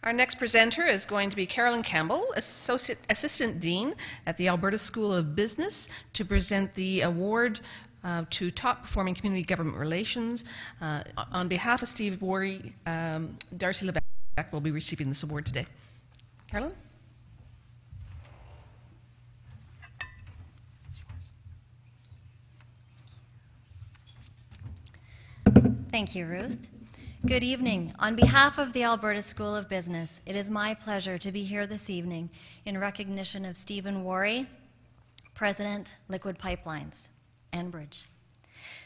Our next presenter is going to be Carolyn Campbell, Assistant Dean at the Alberta School of Business, to present the award to top performing community government relations. On behalf of Steve Wuori, Darcy Levesque will be receiving this award today. Carolyn? Thank you, Ruth. Good evening. On behalf of the Alberta School of Business, it is my pleasure to be here this evening in recognition of Stephen Wuori, President, Liquid Pipelines, Enbridge.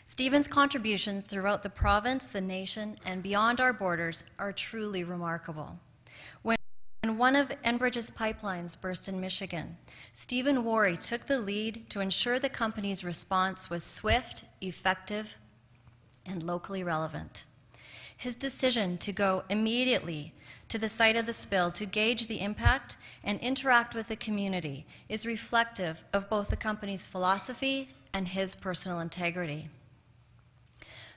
Stephen's contributions throughout the province, the nation, and beyond our borders are truly remarkable. When one of Enbridge's pipelines burst in Michigan, Stephen Wuori took the lead to ensure the company's response was swift, effective, and locally relevant. His decision to go immediately to the site of the spill to gauge the impact and interact with the community is reflective of both the company's philosophy and his personal integrity.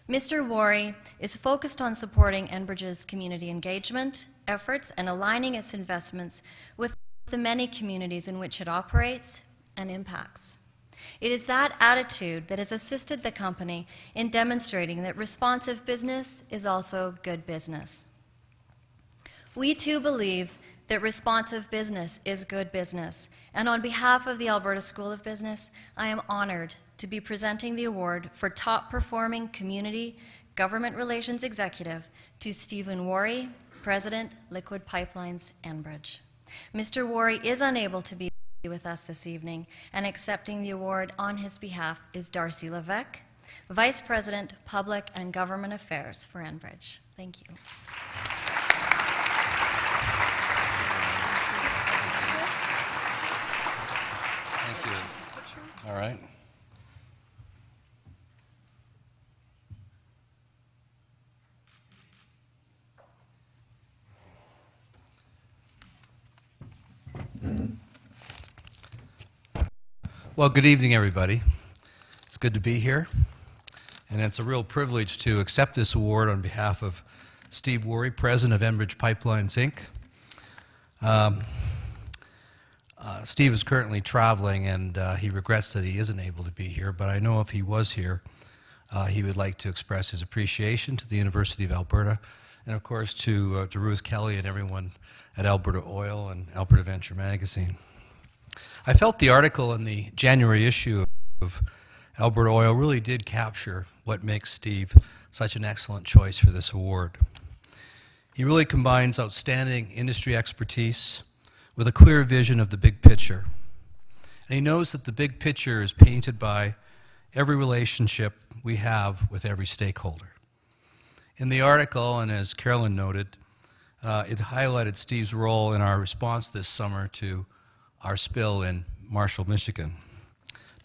Mr. Wuori is focused on supporting Enbridge's community engagement efforts and aligning its investments with the many communities in which it operates and impacts. It is that attitude that has assisted the company in demonstrating that responsive business is also good business. We too believe that responsive business is good business, and on behalf of the Alberta School of Business, I am honored to be presenting the award for top performing community government relations executive to Stephen Wuori, President, Liquid Pipelines, Enbridge. Mr. Wuori is unable to be with us this evening, and accepting the award on his behalf is Darcy Levesque, Vice President, Public and Government Affairs for Enbridge. Thank you. Thank you. All right. Well, good evening, everybody. It's good to be here, and it's a real privilege to accept this award on behalf of Steve Wuori, President of Enbridge Pipelines, Inc. Steve is currently traveling, and he regrets that he isn't able to be here, but I know if he was here, he would like to express his appreciation to the University of Alberta, and of course to Ruth Kelly and everyone at Alberta Oil and Alberta Venture Magazine. I felt the article in the January issue of Alberta Oil really did capture what makes Steve such an excellent choice for this award. He really combines outstanding industry expertise with a clear vision of the big picture. And he knows that the big picture is painted by every relationship we have with every stakeholder. In the article, and as Carolyn noted, it highlighted Steve's role in our response this summer to our spill in Marshall, Michigan.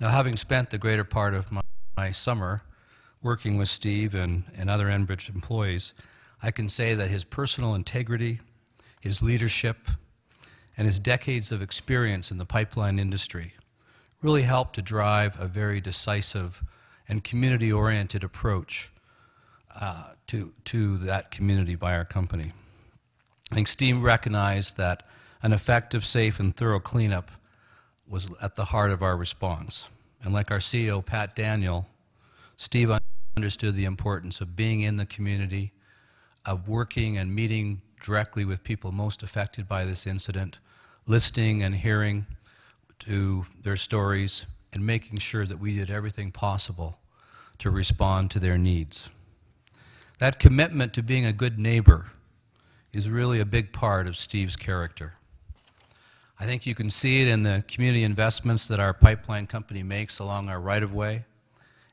Now, having spent the greater part of my summer working with Steve and other Enbridge employees, I can say that his personal integrity, his leadership, and his decades of experience in the pipeline industry really helped to drive a very decisive and community-oriented approach to that community by our company. I think Steve recognized that an effective, safe, and thorough cleanup was at the heart of our response. And like our CEO, Pat Daniel, Steve understood the importance of being in the community, of working and meeting directly with people most affected by this incident, listening and hearing to their stories, and making sure that we did everything possible to respond to their needs. That commitment to being a good neighbor is really a big part of Steve's character. I think you can see it in the community investments that our pipeline company makes along our right-of-way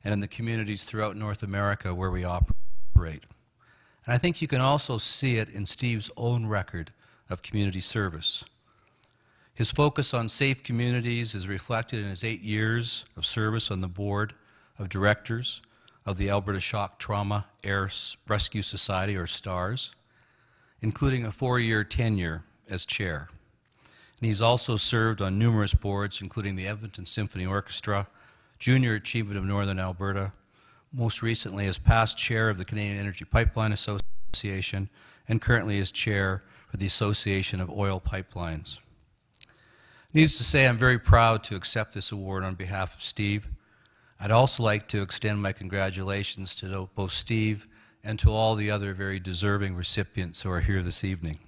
and in the communities throughout North America where we operate. And I think you can also see it in Steve's own record of community service. His focus on safe communities is reflected in his 8 years of service on the board of directors of the Alberta Shock Trauma Air Rescue Society, or STARS, including a 4-year tenure as chair. And he's also served on numerous boards, including the Edmonton Symphony Orchestra, Junior Achievement of Northern Alberta, most recently as past chair of the Canadian Energy Pipeline Association, and currently as chair for the Association of Oil Pipelines. Needless to say, I'm very proud to accept this award on behalf of Steve. I'd also like to extend my congratulations to both Steve and to all the other very deserving recipients who are here this evening.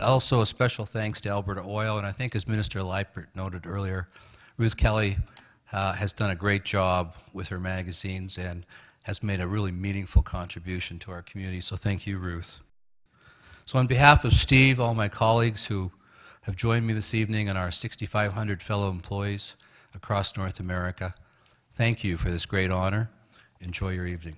Also, a special thanks to Alberta Oil, and I think as Minister Leipert noted earlier, Ruth Kelly has done a great job with her magazines and has made a really meaningful contribution to our community, so thank you, Ruth. So on behalf of Steve, all my colleagues who have joined me this evening, and our 6,500 fellow employees across North America, thank you for this great honor. Enjoy your evening.